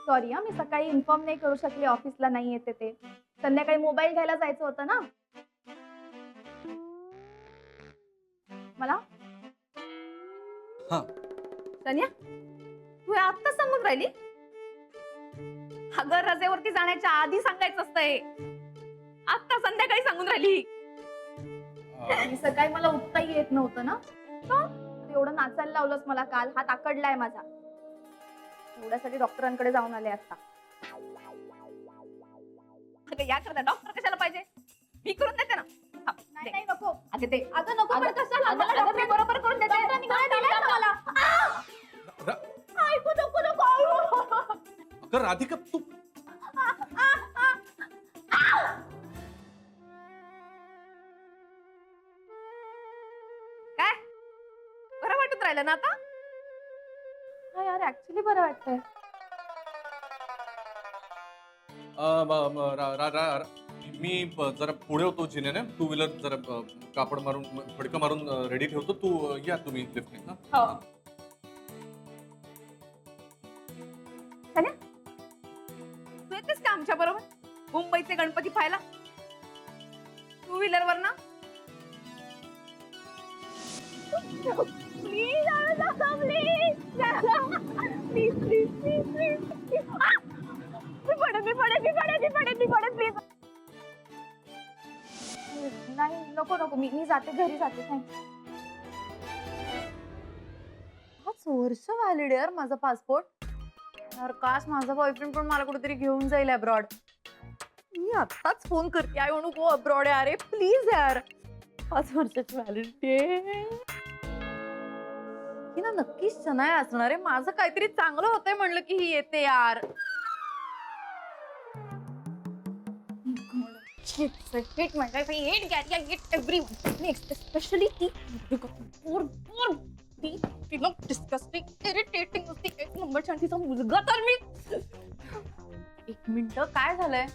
Sorry हा, मी सकाळी inform नाही करू शकले, ऑफिसला नाही येते ते. संध्याकाळी मोबाईल घ्यायला जायचं होतं ना मला. हा. सन्या, तू हे आत्ता सांगून राहिली? अगं रजेवरती जाण्याच्या आधी सांगायचं असतंय, आत्ता संध्याकाळी सांगून राहिली. आणि सकाळी मला उठताही येत नव्हतं ना. का? तू एवढं नाचायला लावलंस मला काल, हात आकडलाय माझा. एवढ्यासाठी डॉक्टरांकडे जाऊन आले आता. अगं या करता डॉक्टर कशाला पाहिजे, मी करून देते ना. नाही नाही नको. अगं ते अगं नको पण कशाला, मला डॉक्टर बरोबर करून देते. डॉक्टरांनी काय दिलंय का मला? ऐकू नको नको. अगं राधिका तू काय बरं वाटत राहिलं ना आता? हा यार ऍक्च्युली बरं वाटतंय. मी जरा पुढे होतो जिनेने, टू व्हीलर जरा कापड मारून फडकं मारून रेडी ठेवतो. तू या तुम्ही लिफ्टने. हो. सन्या, तू येतेस का आमच्या बरोबर मुंबईचे गणपती पाहायला टू व्हीलर वर ना? नाही नको नको, मी जाते, घरी जाते. थँक्यू. 5 वर्ष व्हॅलिड यार माझा पासपोर्ट. यार काश माझा बॉयफ्रेंड पण मला कुठेतरी घेऊन जाईल अब्रॉड. मी आत्ताच फोन करते, I want to go abroad यार, प्लीज यार. 5 वर्षाची व्हॅलिडिटी ही ना नक्कीच शनाया असणार आहे. माझं काहीतरी चांगलं होतंय म्हणलं की ही येते यार. hate my life. I hate Gary. I hate everyone. Especially ती तिला डिस्कस्टिंग इरिटेटिंग असते एक नंबरची. आणि तिचा मुलगा तर मी. एक मिनिट, काय झालंय?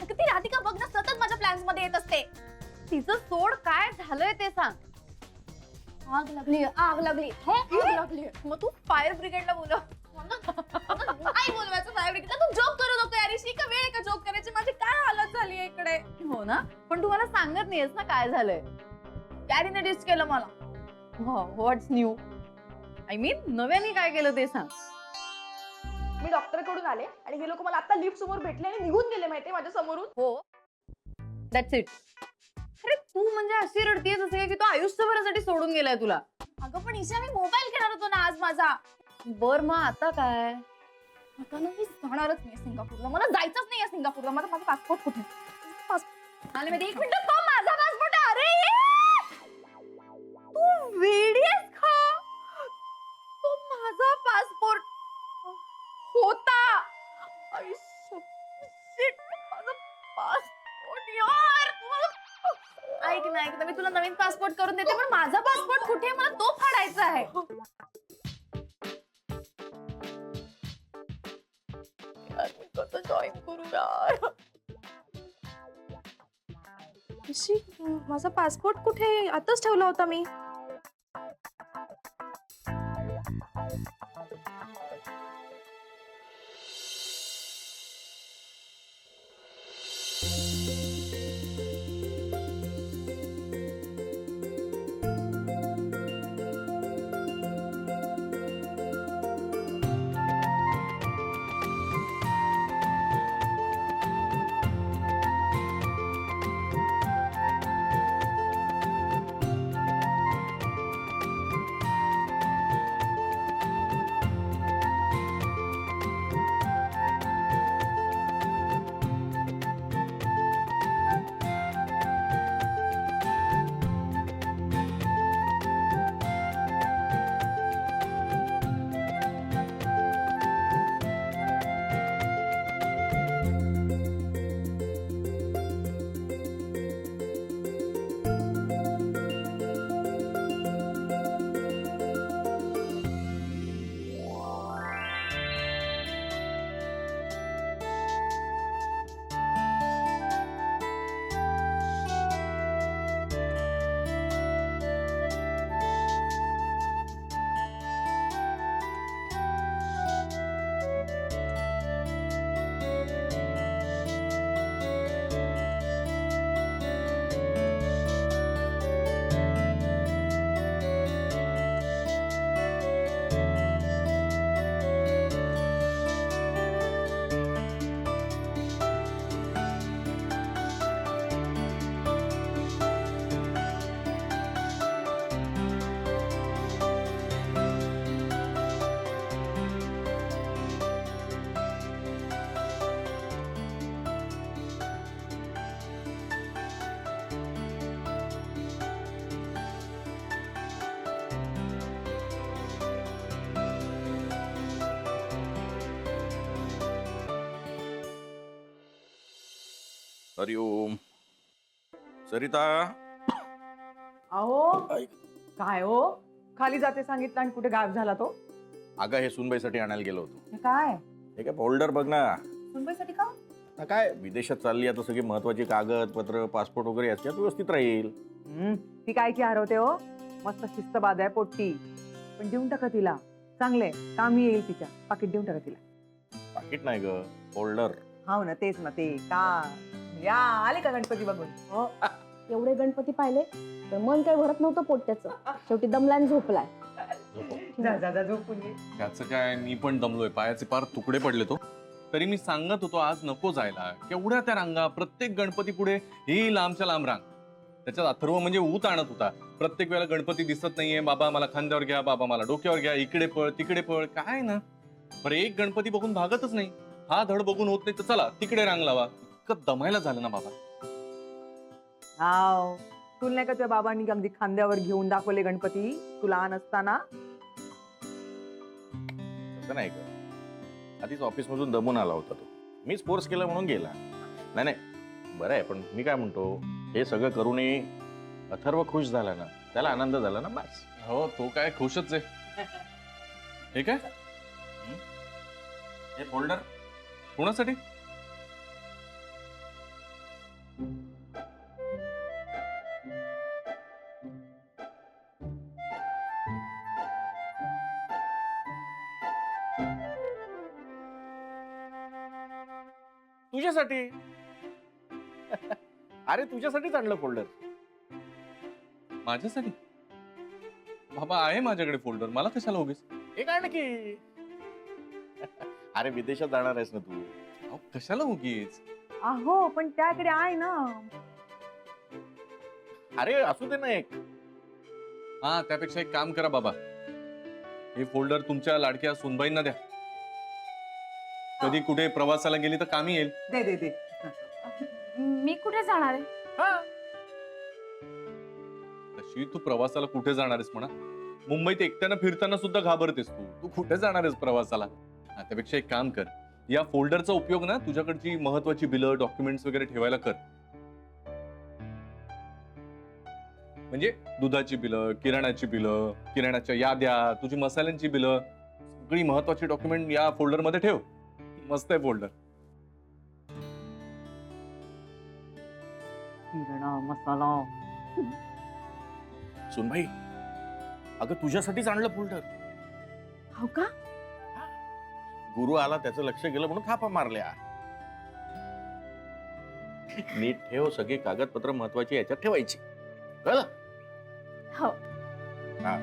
ती राधिका बघ ना, सतत माझ्या प्लॅन्स मध्ये येत असते. तिचं सोड, काय झालंय ते सांग. आग लागली, आग लागली, आग लागली. मग तू फायर ब्रिगेडला बोलव. काय बोलवायचं फायर ब्रिगेडला? तू जोक करू नको यार. इशी का वेळ आहे का जोक करायची? माझी काय हालत झाली आहे इकडे. हो ना, पण तू मला सांगत नाहीयेस ना काय झालंय. कॅरीने डिस केलं मला. व्हॉट्स न्यू? आय मीन नव्याने काय केलं ते सांग. मी डॉक्टर कडून आले आणि हे लोक मला आता लिफ्ट समोर भेटले आणि निघून गेले माहितीये माझ्या समोरून. हो, दॅट्स इट. अरे तू म्हणजे अशी रडतीयस असं काय की तो आयुष्यभरासाठी सोडून गेलाय तुला? अगं पण ईशा, मी मोबाईल घेणार होतो ना आज माझा. बर मग आता काय? आता ना मी जाणारच नाही सिंगापूरला. मला जायचंच नाही सिंगापूरला. माझा पासपोर्ट कुठे? आले मध्ये 1 मिनिट. तो माझा पासपोर्ट. अरे तू वेडी आहेस का? तो माझा पासपोर्ट होता. शिट, माझा पासपोर्ट यार. ऐक ना, मी तुला नवीन पासपोर्ट करून देते, पण माझा पासपोर्ट कुठे? मला तो फाडायचा आहे. मी कसं जॉईन करू यार? माझा पासपोर्ट कुठे? आताच ठेवला होता मी. हरिओम. सरिता. अहो काय हो खाली जाते सांगितलं आणि कुठे गायब झाला तो? अगं हे सुनबाईसाठी आणायला गेलो होतो. हे काय हे काय फोल्डर बघ ना. मुंबईसाठी का? आता काय विदेशात चालली आता सगळी महत्वाची कागदपत्र पासपोर्ट वगैरे याच्यात व्यवस्थित राहील. ती काय की हरवते हो. मस्त शिस्तबाद आहे पोट्टी. पण देऊन टाका तिला. चांगले कामी येईल तिच्या. पाकिट देऊन टाका तिला. पाकिट नाही ग, फोल्डर. हो ना तेच ना ते का. या आले का गणपती बघून? हो. एवढे गणपती पाहिले पण मन काही भरत नव्हतं पोट्याचं. शेवटी दमल्याने झोपलाय. जा जा जा झोपून घे. त्याचं काय, मी पण दमलोय, पायाचे पार तुकडे पडले तो. तरी मी सांगत होतो आज नको जायला. केवढ्या त्या रांगा, प्रत्येक गणपती पुढे ही लांबच्या लांब रांग. त्याच्यात अथर्व म्हणजे ऊत आणत होता. प्रत्येक वेळेला गणपती दिसत नाहीये, बाबा मला खांद्यावर घ्या, बाबा मला डोक्यावर घ्या, इकडे पळ तिकडे पळ. काय ना बरं, एक गणपती बघून भागतच नाही. हा धड बघून होत नाही तर चला तिकडे रांग लावा. इतकं दमायला झालं ना बाबा. हाव तुला नाही का तुझ्या बाबांनी अगदी खांद्यावर घेऊन दाखवले गणपती तू लहान असताना? तसं नाही ग, आधीच ऑफिस मधून दमून आला होता तो. मीच फोर्स केला म्हणून गेला. नाही नाही बरं आहे, पण मी काय म्हणतो, हे सगळं करूनही अथर्व खुश झाला ना, त्याला आनंद झाला ना, बस. हो, तो काय खुशच आहे. हे काय हे फोल्डर कोणासाठी? तुझ्यासाठी. अरे तुझ्यासाठीच आणलं फोल्डर. माझ्यासाठी? बाबा आहे माझ्याकडे फोल्डर, मला कशाला उगीच? एक आण की. अरे विदेशात जाणार आहेस ना तू. अहो, कशाला उगीच? अहो पण त्याकडे आहे ना. अरे असू दे ना एक. हा, त्यापेक्षा एक काम करा बाबा, हे फोल्डर तुमच्या लाडक्या सुनबाईंना द्या. कधी कुठे प्रवासाला गेली तर कामी येईल. दे दे दे. मी कुठे जाणार आहे? तशी तू प्रवासाला कुठे जाणार आहेस म्हणा. मुंबईत एकट्यानं फिरताना सुद्धा घाबरतेस तू. तू कुठे जाणार आहेस प्रवासाला? हा, त्यापेक्षा एक काम कर, या फोल्डरचा उपयोग ना तुझ्याकडची महत्वाची बिलं, डॉक्युमेंट्स वगैरे ठेवायला कर. म्हणजे दुधाची बिलं, किराणाची बिलं, किराणाच्या याद्या, तुझी मसाल्यांची बिलं, सगळी महत्वाची डॉक्युमेंट या फोल्डर मध्ये ठेव. मस्त आहे फोल्डर. किरणा मसाला. सुनबाई, अगं तुझ्यासाठीच आणलं फोल्डर. हो का? गुरु आला, त्याचं लक्ष गेलं म्हणून थापा मारल्या. नीट ठेव, सगळी कागदपत्र महत्वाची याच्यात ठेवायची. कळलं? हो. हा.